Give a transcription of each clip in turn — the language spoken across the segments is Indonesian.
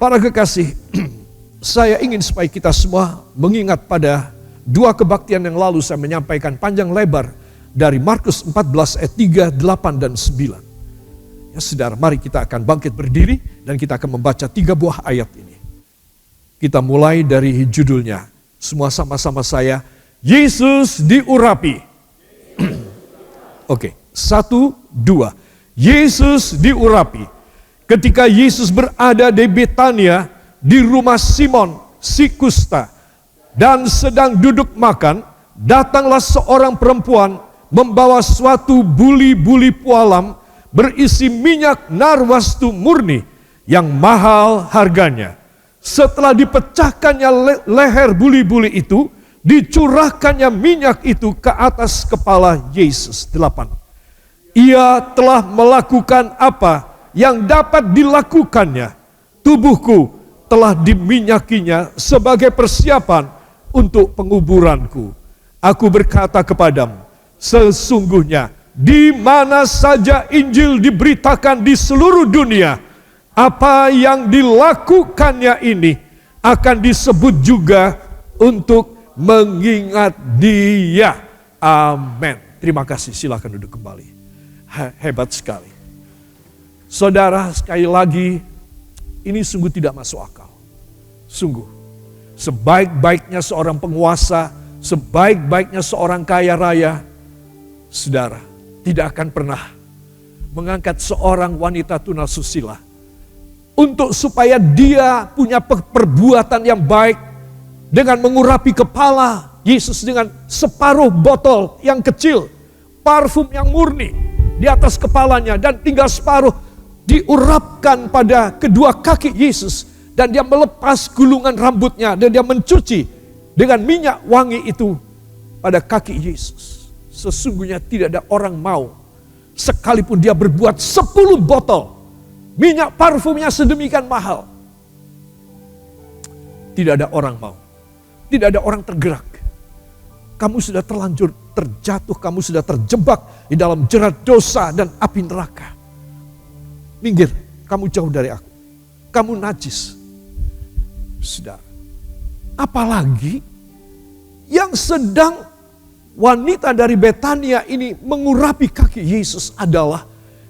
Para kekasih, saya ingin supaya kita semua mengingat pada dua kebaktian yang lalu saya menyampaikan panjang lebar dari Markus 14 ayat 3, 8, dan 9. Ya saudara, mari kita akan bangkit berdiri dan kita akan membaca 3 buah ayat ini. Kita mulai dari judulnya. Semua sama-sama saya, Yesus diurapi. Oke, 1, 2. Yesus diurapi. Ketika Yesus berada di Betania, di rumah Simon si kusta, dan sedang duduk makan, datanglah seorang perempuan membawa suatu buli-buli pualam berisi minyak narwastu murni yang mahal harganya. Setelah dipecahkannya leher buli-buli itu, dicurahkannya minyak itu ke atas kepala Yesus. 8. Ia telah melakukan apa yang dapat dilakukannya. Tubuhku telah diminyakinya sebagai persiapan untuk penguburanku. Aku berkata kepadamu, sesungguhnya di mana saja Injil diberitakan di seluruh dunia, apa yang dilakukannya ini akan disebut juga untuk mengingat dia. Amin. Terima kasih, silakan duduk kembali. Hebat sekali. Saudara, sekali lagi, ini sungguh tidak masuk akal. Sungguh, sebaik-baiknya seorang penguasa, sebaik-baiknya seorang kaya raya, saudara, tidak akan pernah mengangkat seorang wanita tunasusila untuk supaya dia punya perbuatan yang baik dengan mengurapi kepala Yesus dengan separuh botol yang kecil, parfum yang murni di atas kepalanya, dan tinggal separuh diurapkan pada kedua kaki Yesus, dan dia melepas gulungan rambutnya dan dia mencuci dengan minyak wangi itu pada kaki Yesus. Sesungguhnya tidak ada orang mau, sekalipun dia berbuat 10 botol minyak parfumnya sedemikian mahal, tidak ada orang mau, tidak ada orang tergerak. Kamu sudah terlanjur terjatuh, kamu sudah terjebak di dalam jerat dosa dan api neraka. Minggir, kamu jauh dari aku. Kamu najis. Saudara, apalagi yang sedang wanita dari Betania ini mengurapi kaki Yesus adalah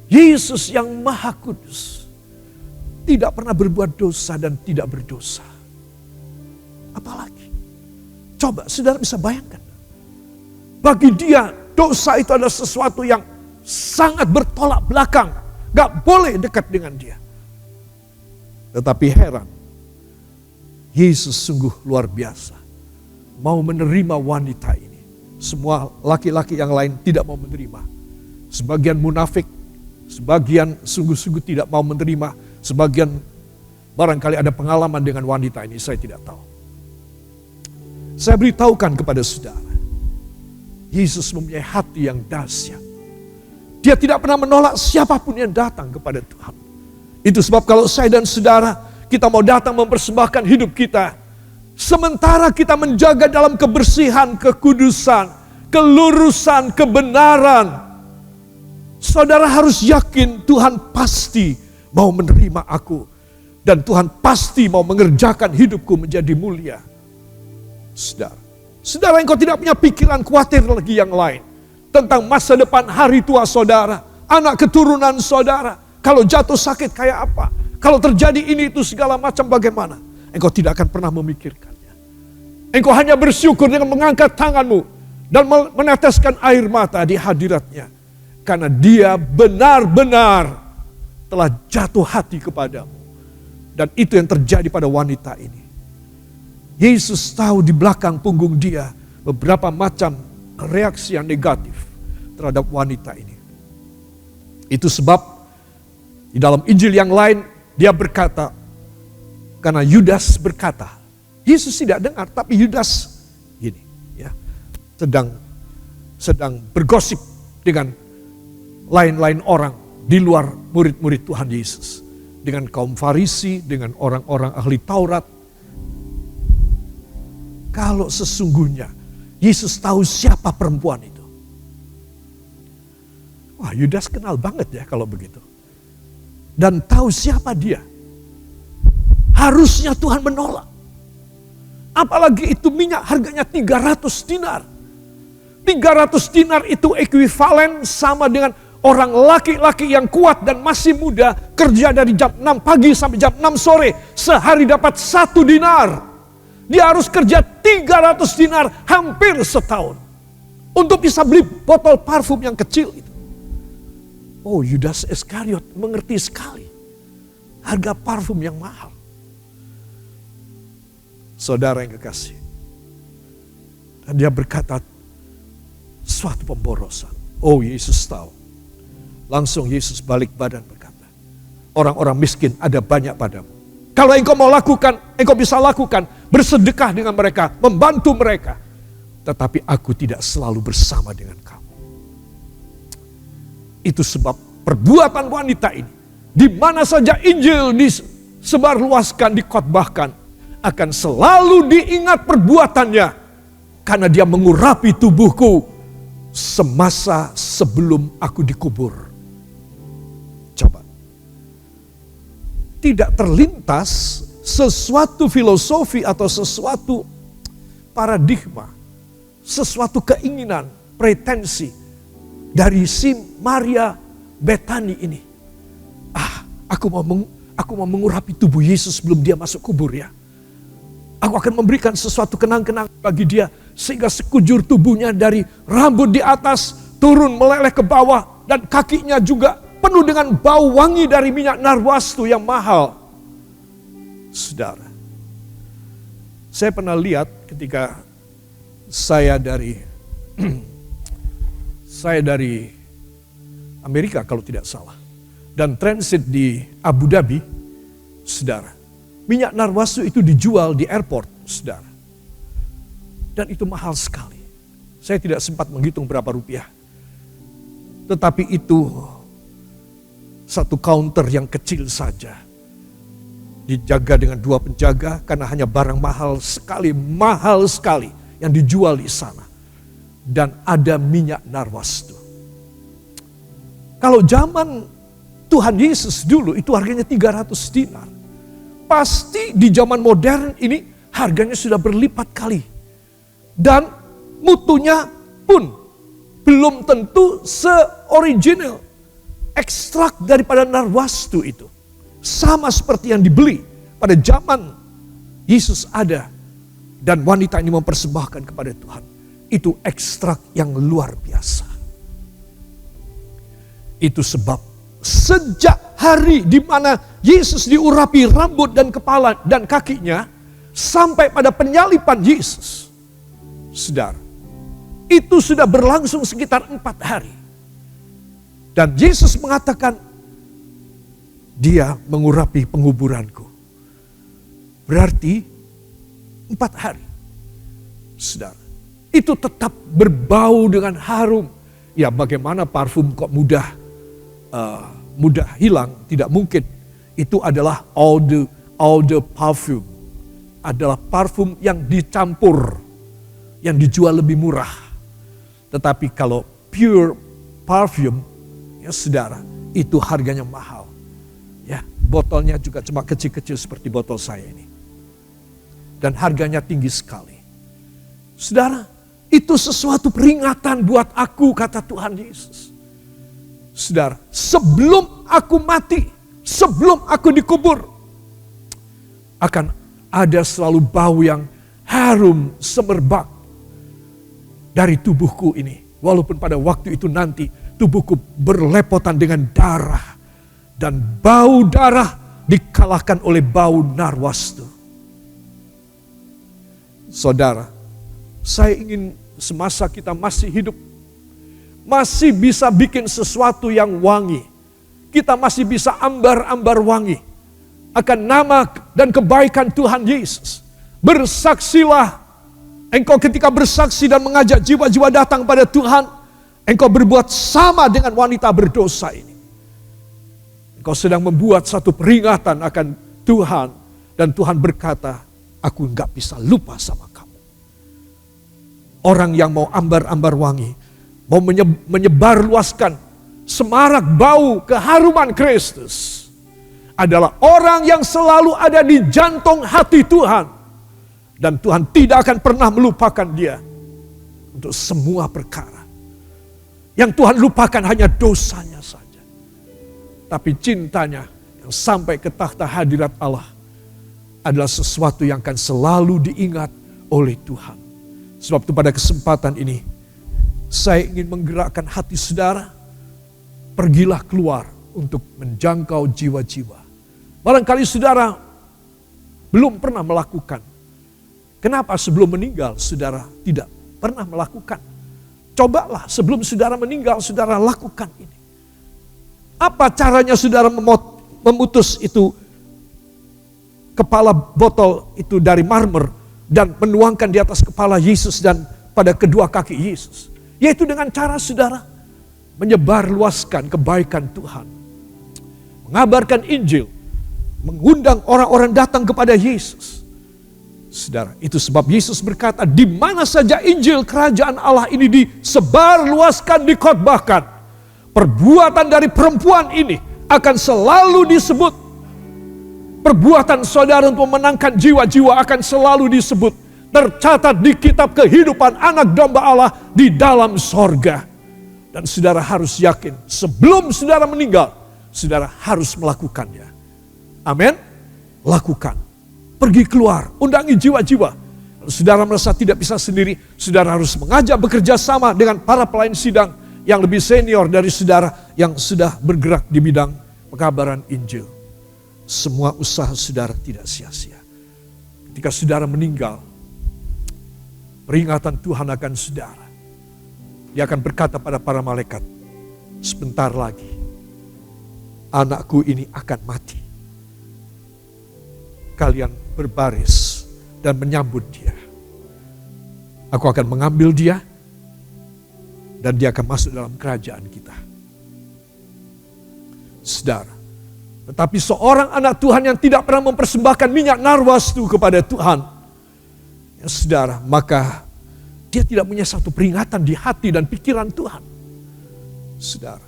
Yesus yang Maha Kudus. Tidak pernah berbuat dosa dan tidak berdosa. Apalagi, coba saudara bisa bayangkan. Bagi dia dosa itu adalah sesuatu yang sangat bertolak belakang. Gak boleh dekat dengan dia. Tetapi heran, Yesus sungguh luar biasa. Mau menerima wanita ini. Semua laki-laki yang lain tidak mau menerima. Sebagian munafik, sebagian sungguh-sungguh tidak mau menerima. Sebagian barangkali ada pengalaman dengan wanita ini, saya tidak tahu. Saya beritahukan kepada saudara, Yesus mempunyai hati yang dahsyat. Dia tidak pernah menolak siapapun yang datang kepada Tuhan. Itu sebab kalau saya dan saudara, kita mau datang mempersembahkan hidup kita, sementara kita menjaga dalam kebersihan, kekudusan, kelurusan, kebenaran, saudara harus yakin Tuhan pasti mau menerima aku. Dan Tuhan pasti mau mengerjakan hidupku menjadi mulia. Saudara, engkau tidak punya pikiran khawatir lagi yang lain tentang masa depan hari tua saudara, anak keturunan saudara. Kalau jatuh sakit kayak apa? Kalau terjadi ini itu segala macam bagaimana? Engkau tidak akan pernah memikirkannya. Engkau hanya bersyukur dengan mengangkat tanganmu dan meneteskan air mata di hadiratnya. Karena dia benar-benar telah jatuh hati kepadamu. Dan itu yang terjadi pada wanita ini. Yesus tahu di belakang punggung dia beberapa macam reaksi yang negatif terhadap wanita ini. Itu sebab di dalam Injil yang lain dia berkata, karena Yudas berkata, Yesus tidak dengar, tapi Yudas gini, ya, sedang bergosip dengan lain-lain orang di luar murid-murid Tuhan Yesus, dengan kaum Farisi, dengan orang-orang ahli Taurat. Kalau sesungguhnya Yesus tahu siapa perempuan itu. Wah, Yudas kenal banget ya kalau begitu. Dan tahu siapa dia. Harusnya Tuhan menolak. Apalagi itu minyak harganya 300 dinar. 300 dinar itu ekuivalen sama dengan orang laki-laki yang kuat dan masih muda kerja dari jam 6 pagi sampai jam 6 sore. Sehari dapat 1 dinar. Dia harus kerja 300 dinar hampir setahun. Untuk bisa beli botol parfum yang kecil itu. Oh, Yudas Iskariot mengerti sekali harga parfum yang mahal. Saudara yang kekasih. Dan dia berkata suatu pemborosan. Oh, Yesus tahu. Langsung Yesus balik badan berkata, orang-orang miskin ada banyak padamu. Kalau engkau mau lakukan, engkau bisa lakukan. Bersedekah dengan mereka, membantu mereka. Tetapi aku tidak selalu bersama dengan kamu. Itu sebab perbuatan wanita ini, di mana saja Injil disebarluaskan, dikotbahkan, akan selalu diingat perbuatannya. Karena dia mengurapi tubuhku semasa sebelum aku dikubur. Coba. Tidak terlintas sesuatu filosofi atau sesuatu paradigma, sesuatu keinginan, pretensi dari si Maria Betani ini. Aku mau mengurapi tubuh Yesus sebelum dia masuk kubur ya. Aku akan memberikan sesuatu kenang-kenang bagi dia. Sehingga sekujur tubuhnya dari rambut di atas turun meleleh ke bawah. Dan kakinya juga penuh dengan bau wangi dari minyak narwastu yang mahal. Saudara, saya pernah lihat ketika saya dari Amerika kalau tidak salah. Dan transit di Abu Dhabi, saudara. Minyak narwastu itu dijual di airport, saudara. Dan itu mahal sekali. Saya tidak sempat menghitung berapa rupiah. Tetapi itu satu counter yang kecil saja. Dijaga dengan 2 penjaga karena hanya barang mahal sekali yang dijual di sana. Dan ada minyak narwastu. Kalau zaman Tuhan Yesus dulu itu harganya 300 dinar. Pasti di zaman modern ini harganya sudah berlipat kali. Dan mutunya pun belum tentu se-original ekstrak daripada narwastu itu. Sama seperti yang dibeli pada zaman Yesus ada. Dan wanita ini mempersembahkan kepada Tuhan. Itu ekstrak yang luar biasa. Itu sebab sejak hari di mana Yesus diurapi rambut dan kepala dan kakinya sampai pada penyaliban Yesus. Saudara, itu sudah berlangsung sekitar 4 hari. Dan Yesus mengatakan, dia mengurapi penguburanku. Berarti 4 hari. Saudara, itu tetap berbau dengan harum. Ya bagaimana parfum kok mudah hilang, tidak mungkin. Itu adalah eau de parfum. Adalah parfum yang dicampur, yang dijual lebih murah. Tetapi kalau pure parfum, ya saudara, itu harganya mahal. Ya, botolnya juga cuma kecil-kecil seperti botol saya ini. Dan harganya tinggi sekali. Saudara, itu sesuatu peringatan buat aku, kata Tuhan Yesus. Saudara, sebelum aku mati, sebelum aku dikubur, akan ada selalu bau yang harum semerbak dari tubuhku ini. Walaupun pada waktu itu nanti tubuhku berlepotan dengan darah. Dan bau darah dikalahkan oleh bau narwastu. Saudara, saya ingin semasa kita masih hidup, masih bisa bikin sesuatu yang wangi. Kita masih bisa ambar-ambar wangi akan nama dan kebaikan Tuhan Yesus. Bersaksilah. Engkau ketika bersaksi dan mengajak jiwa-jiwa datang pada Tuhan, engkau berbuat sama dengan wanita berdosa ini. Engkau sedang membuat satu peringatan akan Tuhan. Dan Tuhan berkata, aku enggak bisa lupa sama kamu. Orang yang mau ambar-ambar wangi, mau menyebarluaskan semarak bau keharuman Kristus, adalah orang yang selalu ada di jantung hati Tuhan. Dan Tuhan tidak akan pernah melupakan dia untuk semua perkara. Yang Tuhan lupakan hanya dosanya saja. Tapi cintanya yang sampai ke takhta hadirat Allah adalah sesuatu yang akan selalu diingat oleh Tuhan. Sebab itu pada kesempatan ini, saya ingin menggerakkan hati saudara, pergilah keluar untuk menjangkau jiwa-jiwa. Barangkali saudara belum pernah melakukan. Kenapa sebelum meninggal saudara tidak pernah melakukan? Cobalah sebelum saudara meninggal, saudara lakukan ini. Apa caranya saudara memutus itu kepala botol itu dari marmer dan menuangkan di atas kepala Yesus dan pada kedua kaki Yesus? Yaitu dengan cara saudara menyebarluaskan kebaikan Tuhan. Mengabarkan Injil. Mengundang orang-orang datang kepada Yesus. Saudara, itu sebab Yesus berkata, di mana saja Injil kerajaan Allah ini disebarluaskan, dikhotbahkan, perbuatan dari perempuan ini akan selalu disebut. Perbuatan saudara untuk memenangkan jiwa-jiwa akan selalu disebut. Tercatat di kitab kehidupan anak domba Allah di dalam sorga. Dan saudara harus yakin, sebelum saudara meninggal, saudara harus melakukannya. Amin. Lakukan. Pergi keluar, undangi jiwa-jiwa. Kalau saudara merasa tidak bisa sendiri, saudara harus mengajak bekerja sama dengan para pelayan sidang yang lebih senior dari saudara yang sudah bergerak di bidang pekabaran Injil. Semua usaha saudara tidak sia-sia. Ketika saudara meninggal, peringatan Tuhan akan saudara. Dia akan berkata pada para malaikat, sebentar lagi anakku ini akan mati. Kalian berbaris dan menyambut dia. Aku akan mengambil dia dan dia akan masuk dalam kerajaan kita. Saudara, tetapi seorang anak Tuhan yang tidak pernah mempersembahkan minyak narwastu kepada Tuhan, ya saudara, maka dia tidak punya satu peringatan di hati dan pikiran Tuhan. Saudara,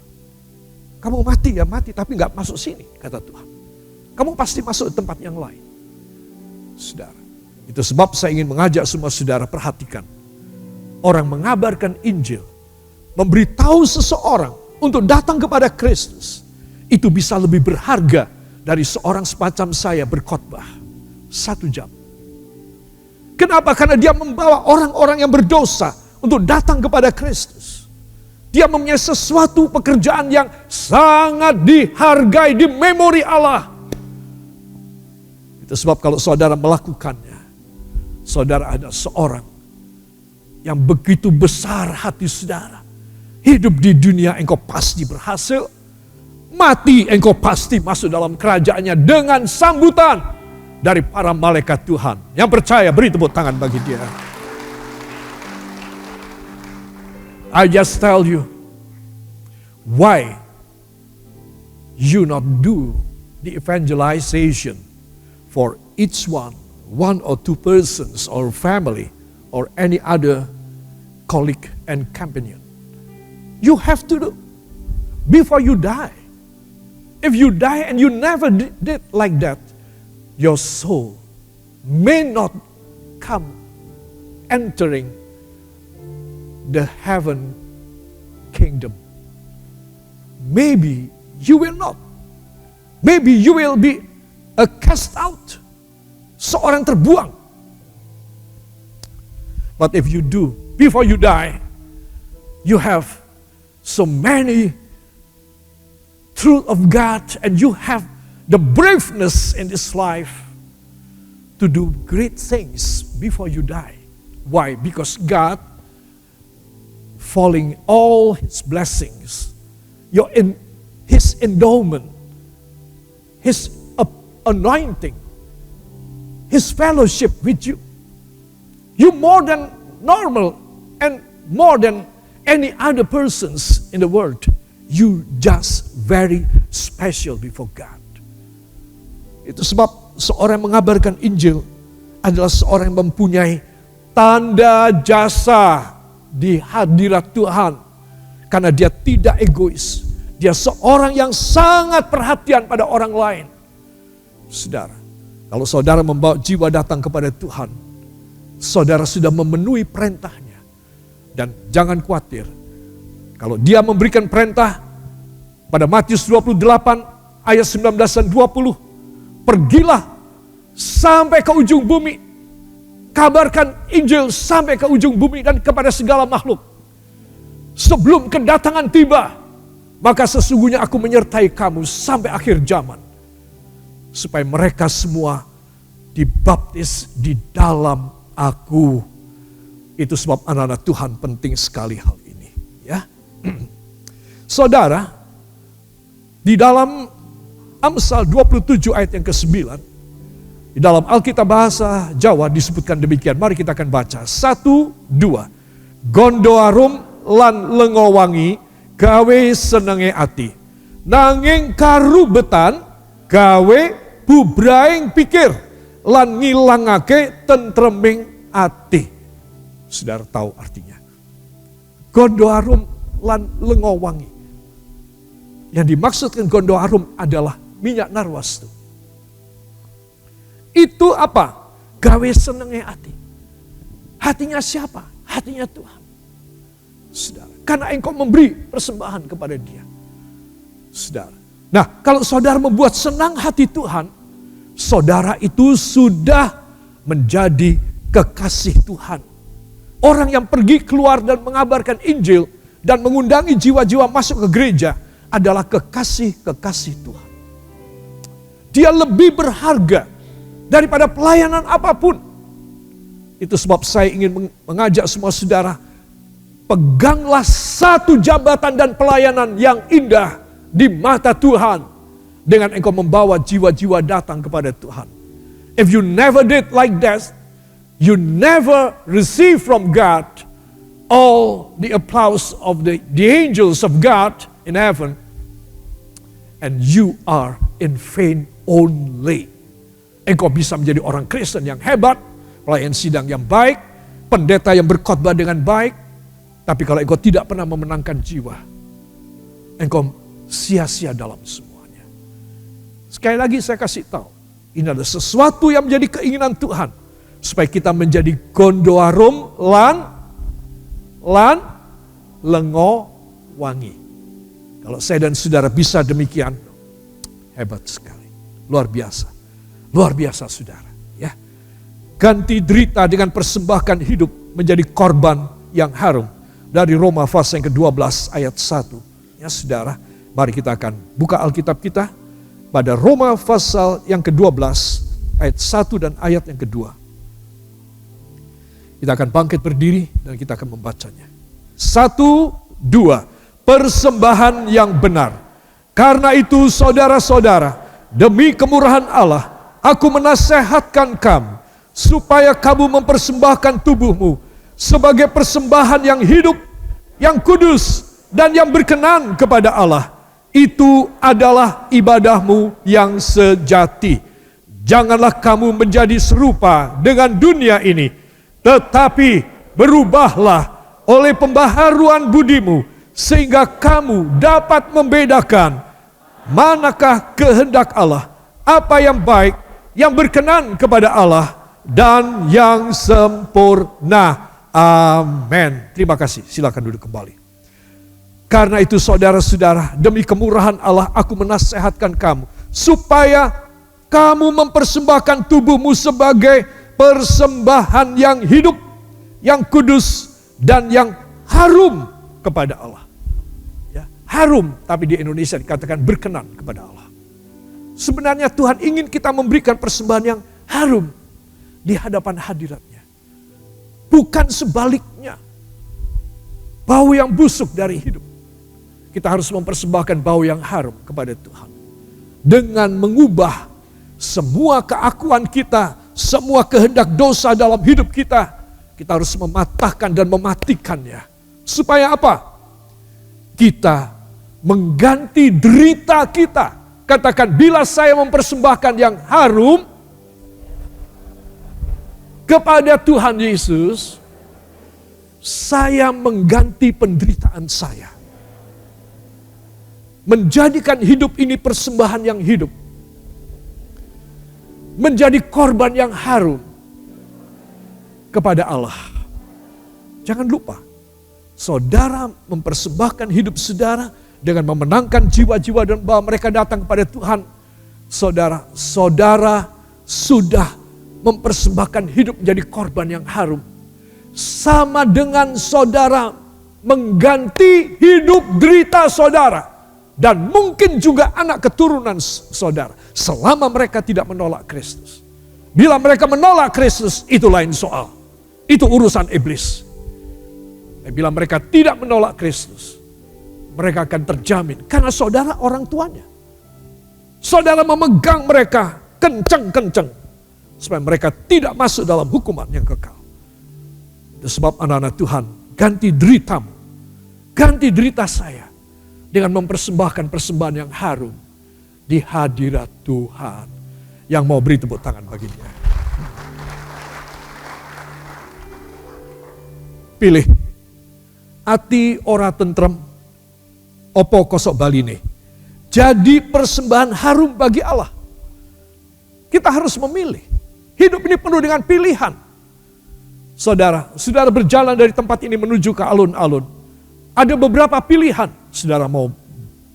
kamu mati ya mati, tapi gak masuk sini, kata Tuhan. Kamu pasti masuk ke tempat yang lain. Saudara, itu sebab saya ingin mengajak semua saudara perhatikan. Orang mengabarkan Injil, memberitahu seseorang untuk datang kepada Kristus, itu bisa lebih berharga dari seorang semacam saya berkhotbah 1 jam. Kenapa? Karena dia membawa orang-orang yang berdosa untuk datang kepada Kristus. Dia mempunyai sesuatu pekerjaan yang sangat dihargai di memori Allah. Itu sebab kalau saudara melakukannya, saudara ada seorang yang begitu besar hati saudara. Hidup di dunia engkau pasti berhasil. Mati engkau pasti masuk dalam kerajaannya dengan sambutan dari para malaikat Tuhan. Yang percaya beri tepuk tangan bagi dia. I just tell you, why you not do the evangelization for each one or two persons or family or any other colleague and companion. You have to do before you die. If you die and you never did like that, your soul may not come entering the heaven kingdom. Maybe you will not. Maybe you will be a cast out. Seorang terbuang. But if you do, before you die, you have so many truth of God and you have the braveness in this life to do great things before you die. Why? Because God falling all His blessings, His endowment, His anointing, His fellowship with you. You more than normal and more than any other persons in the world. You just very special before God. Itu sebab seorang yang mengabarkan Injil adalah seorang yang mempunyai tanda jasa di hadirat Tuhan. Karena dia tidak egois. Dia seorang yang sangat perhatian pada orang lain. Saudara, kalau saudara membawa jiwa datang kepada Tuhan, saudara sudah memenuhi perintahnya. Dan jangan khawatir, kalau dia memberikan perintah pada Matius 28 ayat 19 dan 20, pergilah sampai ke ujung bumi, kabarkan Injil sampai ke ujung bumi dan kepada segala makhluk. Sebelum kedatangan tiba, maka sesungguhnya aku menyertai kamu sampai akhir zaman. Supaya mereka semua dibaptis di dalam aku. Itu sebab anak-anak Tuhan penting sekali hal ini. Ya, saudara, di dalam Amsal 27 ayat yang ke-9, di dalam Alkitab bahasa Jawa disebutkan demikian. Mari kita akan baca. 1, 2. Gondoarum lan lengowangi gawe senenge ati. Nanging karubetan gawe bubraing pikir lan ngilangake tentreming ati. Saudara tahu artinya. Gondoarum lan lengowangi. Yang dimaksudkan gondoarum adalah minyak narwastu. Itu apa? Gawe senenge ati. Hatinya siapa? Hatinya Tuhan. Saudara, karena engkau memberi persembahan kepada Dia. Saudara. Nah, kalau saudara membuat senang hati Tuhan, saudara itu sudah menjadi kekasih Tuhan. Orang yang pergi keluar dan mengabarkan Injil dan mengundangi jiwa-jiwa masuk ke gereja adalah kekasih-kekasih Tuhan. Dia lebih berharga daripada pelayanan apapun. Itu sebab saya ingin mengajak semua saudara, peganglah satu jabatan dan pelayanan yang indah di mata Tuhan. Dengan engkau membawa jiwa-jiwa datang kepada Tuhan. If you never did like that, you never receive from God all the applause of the angels of God in heaven. And you are in vain only. Engkau bisa menjadi orang Kristen yang hebat, pelayan sidang yang baik, pendeta yang berkhotbah dengan baik. Tapi kalau engkau tidak pernah memenangkan jiwa, engkau sia-sia dalam semua. Sekali lagi saya kasih tahu, ini adalah sesuatu yang menjadi keinginan Tuhan. Supaya kita menjadi gondoarum lan lengowangi. Kalau saya dan saudara bisa demikian, hebat sekali. Luar biasa. Luar biasa saudara. Ya. Ganti derita dengan persembahkan hidup menjadi korban yang harum. Dari Roma pasal yang ke-12 ayat 1. Ya saudara, mari kita akan buka Alkitab kita. Pada Roma pasal yang ke-12 ayat 1 dan ayat yang kedua. Kita akan bangkit berdiri dan kita akan membacanya. 1, 2. Persembahan yang benar. Karena itu saudara-saudara, demi kemurahan Allah, aku menasehatkan kamu, supaya kamu mempersembahkan tubuhmu sebagai persembahan yang hidup, yang kudus, dan yang berkenan kepada Allah. Itu adalah ibadahmu yang sejati. Janganlah kamu menjadi serupa dengan dunia ini, tetapi berubahlah oleh pembaharuan budimu, sehingga kamu dapat membedakan manakah kehendak Allah, apa yang baik, yang berkenan kepada Allah, dan yang sempurna. Amin. Terima kasih. Silakan duduk kembali. Karena itu saudara-saudara, demi kemurahan Allah aku menasehatkan kamu, supaya kamu mempersembahkan tubuhmu sebagai persembahan yang hidup, yang kudus, dan yang harum kepada Allah. Ya, harum, tapi di Indonesia dikatakan berkenan kepada Allah. Sebenarnya Tuhan ingin kita memberikan persembahan yang harum di hadapan hadiratnya. Bukan sebaliknya, bau yang busuk dari hidup. Kita harus mempersembahkan bau yang harum kepada Tuhan. Dengan mengubah semua keakuan kita, semua kehendak dosa dalam hidup kita. Kita harus mematahkan dan mematikannya. Supaya apa? Kita mengganti derita kita. Katakan, bila saya mempersembahkan yang harum kepada Tuhan Yesus, saya mengganti penderitaan saya. Menjadikan hidup ini persembahan yang hidup. menjadi korban yang harum kepada Allah. Jangan lupa, saudara mempersembahkan hidup saudara dengan memenangkan jiwa-jiwa dan bawa mereka datang kepada Tuhan. Saudara sudah mempersembahkan hidup menjadi korban yang harum. Sama dengan saudara mengganti hidup derita saudara. Dan mungkin juga anak keturunan saudara. Selama mereka tidak menolak Kristus. Bila mereka menolak Kristus, itu lain soal. Itu urusan iblis. Bila mereka tidak menolak Kristus, mereka akan terjamin. Karena saudara orang tuanya. Saudara memegang mereka kencang-kencang. Supaya mereka tidak masuk dalam hukuman yang kekal. Itu sebab anak-anak Tuhan, ganti deritamu. Ganti derita saya. Dengan mempersembahkan persembahan yang harum di hadirat Tuhan. Yang mau beri tepuk tangan bagi dia. Pilih. Ati ora tentrem, opo kosok baline. Jadi persembahan harum bagi Allah. Kita harus memilih. Hidup ini penuh dengan pilihan. Saudara berjalan dari tempat ini menuju ke alun-alun. Ada beberapa pilihan. Saudara mau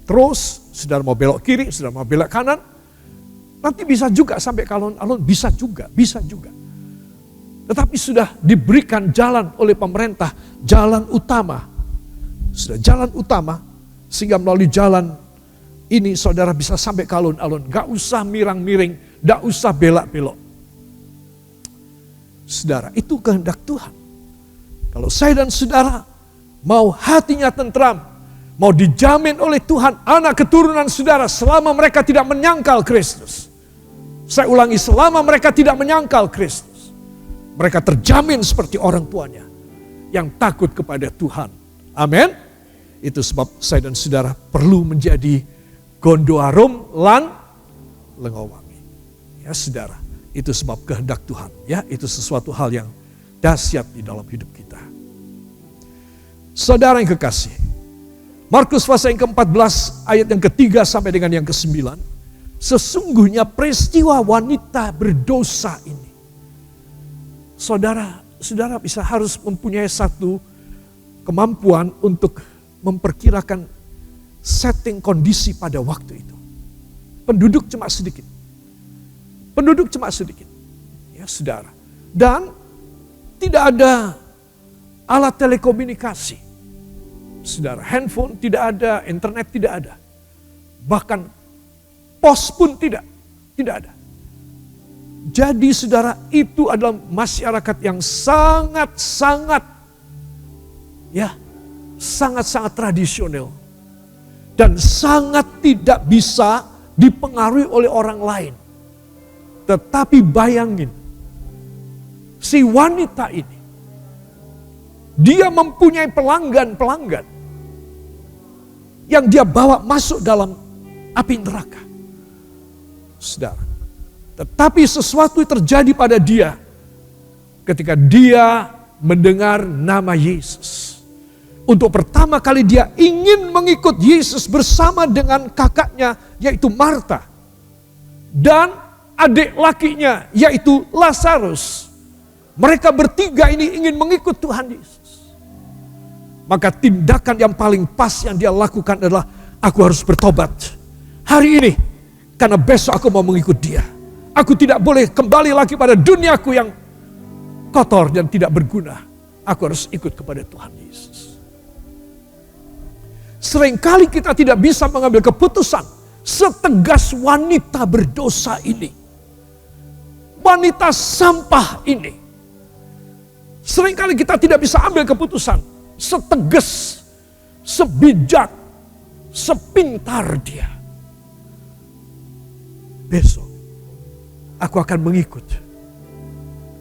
terus, saudara mau belok kiri, saudara mau belok kanan. Nanti bisa juga sampai ke alun-alun, bisa juga. Tetapi sudah diberikan jalan oleh pemerintah, jalan utama. Sudah jalan utama, sehingga melalui jalan ini saudara bisa sampai ke alun-alun. Gak usah mirang-miring, gak usah belak-belok. Saudara, itu kehendak Tuhan. Kalau saya dan saudara mau hatinya tentram, mau dijamin oleh Tuhan anak keturunan saudara selama mereka tidak menyangkal Kristus. Saya ulangi, selama mereka tidak menyangkal Kristus. Mereka terjamin seperti orang tuanya yang takut kepada Tuhan. Amin. Itu sebab saya dan saudara perlu menjadi gondoarum lan lengowangi. Ya saudara, itu sebab kehendak Tuhan. Ya, itu sesuatu hal yang dahsyat di dalam hidup kita. Saudara yang kekasih, Markus pasal yang ke-14 ayat yang ke-3 sampai dengan yang ke-9. Sesungguhnya peristiwa wanita berdosa ini. Saudara bisa harus mempunyai satu kemampuan untuk memperkirakan setting kondisi pada waktu itu. Penduduk cuma sedikit. Ya saudara. Dan tidak ada alat telekomunikasi. Saudara, handphone tidak ada, internet tidak ada. Bahkan pos pun tidak ada. Jadi saudara, itu adalah masyarakat yang sangat-sangat tradisional. Dan sangat tidak bisa dipengaruhi oleh orang lain. Tetapi bayangin, si wanita ini, dia mempunyai pelanggan yang dia bawa masuk dalam api neraka. Saudara, tetapi sesuatu terjadi pada dia ketika dia mendengar nama Yesus. Untuk pertama kali dia ingin mengikut Yesus bersama dengan kakaknya yaitu Marta. Dan adik lakinya yaitu Lazarus. Mereka bertiga ini ingin mengikut Tuhan Yesus. Maka tindakan yang paling pas yang dia lakukan adalah, aku harus bertobat hari ini. Karena besok aku mau mengikut dia. Aku tidak boleh kembali lagi pada duniaku yang kotor dan tidak berguna. Aku harus ikut kepada Tuhan Yesus. Seringkali kita tidak bisa mengambil keputusan setegas wanita berdosa ini. Wanita sampah ini. Seringkali kita tidak bisa ambil keputusan setegas, sebijak, sepintar dia. Besok aku akan mengikut.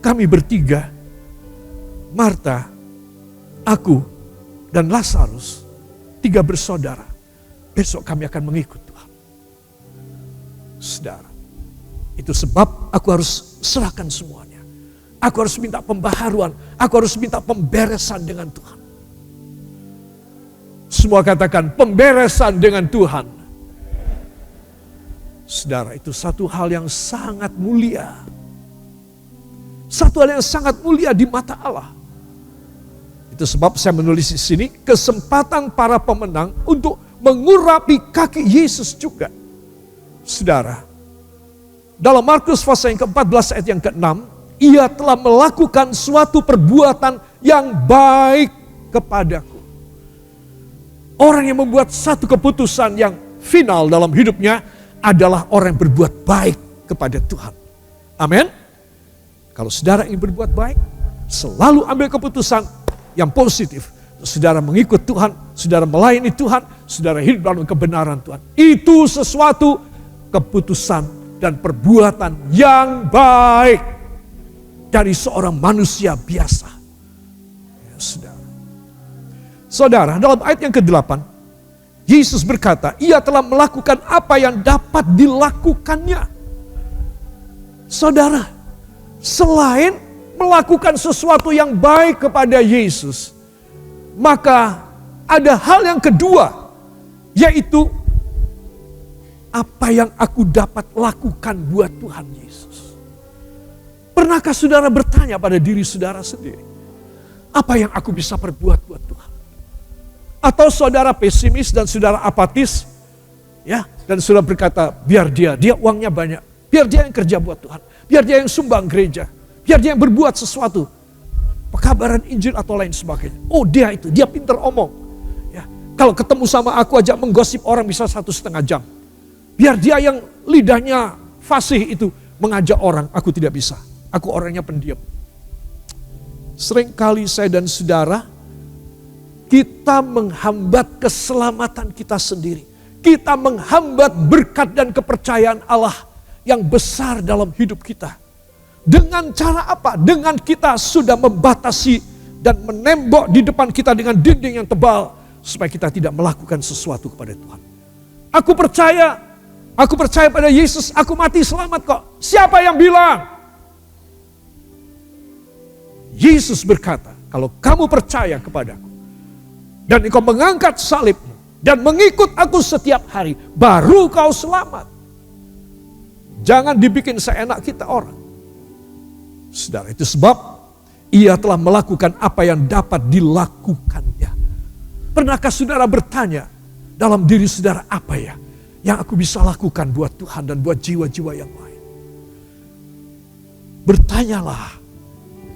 Kami bertiga, Marta, aku, dan Lazarus, 3 bersaudara. Besok kami akan mengikut Tuhan. Saudara, itu sebab aku harus serahkan semuanya. Aku harus minta pembaharuan. Aku harus minta pemberesan dengan Tuhan. Semua katakan pemberesan dengan Tuhan. Saudara, itu satu hal yang sangat mulia. Satu hal yang sangat mulia di mata Allah. Itu sebab saya menulis di sini, kesempatan para pemenang untuk mengurapi kaki Yesus juga. Saudara, dalam Markus pasal yang ke-14 ayat yang ke-6, ia telah melakukan suatu perbuatan yang baik kepadaku. Orang yang membuat satu keputusan yang final dalam hidupnya adalah orang yang berbuat baik kepada Tuhan. Amin. Kalau saudara ingin berbuat baik, selalu ambil keputusan yang positif. Saudara mengikut Tuhan, saudara melayani Tuhan, saudara hidup dalam kebenaran Tuhan. Itu sesuatu keputusan dan perbuatan yang baik dari seorang manusia biasa. Ya, saudara. Saudara, dalam ayat yang ke-8, Yesus berkata, ia telah melakukan apa yang dapat dilakukannya. Saudara, selain melakukan sesuatu yang baik kepada Yesus, maka ada hal yang kedua, yaitu apa yang aku dapat lakukan buat Tuhan Yesus. Pernahkah saudara bertanya pada diri saudara sendiri, apa yang aku bisa perbuat buat Tuhan? Atau saudara pesimis dan saudara apatis, ya, dan saudara berkata, biar dia uangnya banyak, biar dia yang kerja buat Tuhan, biar dia yang sumbang gereja, biar dia yang berbuat sesuatu, pekabaran Injil atau lain sebagainya. Oh dia pintar omong. Ya, kalau ketemu sama aku aja menggosip orang bisa 1,5 jam. Biar dia yang lidahnya fasih itu mengajak orang, aku tidak bisa. Aku orangnya pendiam. Seringkali saya dan saudara, kita menghambat keselamatan kita sendiri. Kita menghambat berkat dan kepercayaan Allah yang besar dalam hidup kita. Dengan cara apa? Dengan kita sudah membatasi dan menembok di depan kita dengan dinding yang tebal, supaya kita tidak melakukan sesuatu kepada Tuhan. Aku percaya pada Yesus, aku mati selamat kok. Siapa yang bilang? Yesus berkata, kalau kamu percaya kepadaku, dan engkau mengangkat salibmu, dan mengikut aku setiap hari, baru kau selamat. Jangan dibikin seenak kita orang. Saudara, itu sebab ia telah melakukan apa yang dapat dilakukannya. Pernahkah saudara bertanya dalam diri saudara, apa ya yang aku bisa lakukan buat Tuhan dan buat jiwa-jiwa yang lain? Bertanyalah.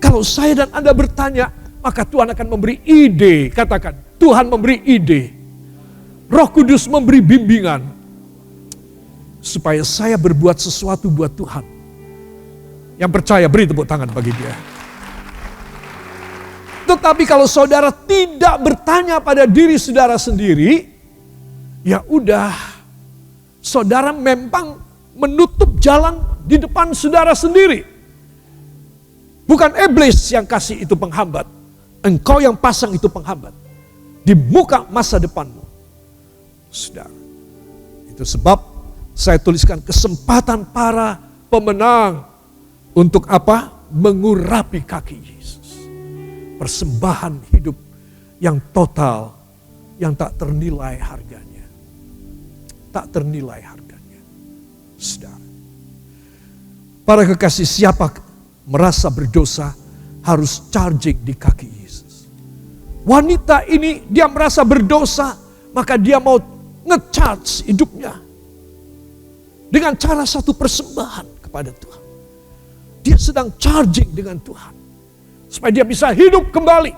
Kalau saya dan Anda bertanya, maka Tuhan akan memberi ide. Katakan, Tuhan memberi ide. Roh Kudus memberi bimbingan. Supaya saya berbuat sesuatu buat Tuhan. Yang percaya beri tepuk tangan bagi dia. Tetapi kalau saudara tidak bertanya pada diri saudara sendiri, ya udah, saudara memang menutup jalan di depan saudara sendiri. Bukan iblis yang kasih itu penghambat. Engkau yang pasang itu penghambat. Di muka masa depanmu. Saudara. Itu sebab saya tuliskan kesempatan para pemenang. Untuk apa? Mengurapi kaki Yesus. Persembahan hidup yang total. Yang tak ternilai harganya. Tak ternilai harganya. Saudara. Para kekasih, siapa merasa berdosa harus charging di kaki Yesus. Wanita ini dia merasa berdosa, maka dia mau nge-charge hidupnya dengan cara satu persembahan kepada Tuhan. Dia sedang charging dengan Tuhan supaya dia bisa hidup kembali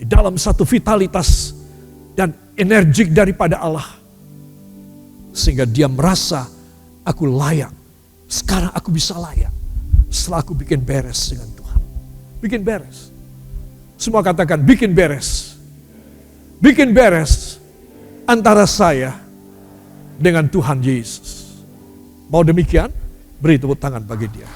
di dalam satu vitalitas dan energik daripada Allah, sehingga dia merasa aku layak. Sekarang aku bisa layak setelah aku bikin beres dengan Tuhan. Bikin beres. Semua katakan bikin beres. Bikin beres antara saya dengan Tuhan Yesus. Mau demikian? Beri tepuk tangan bagi dia.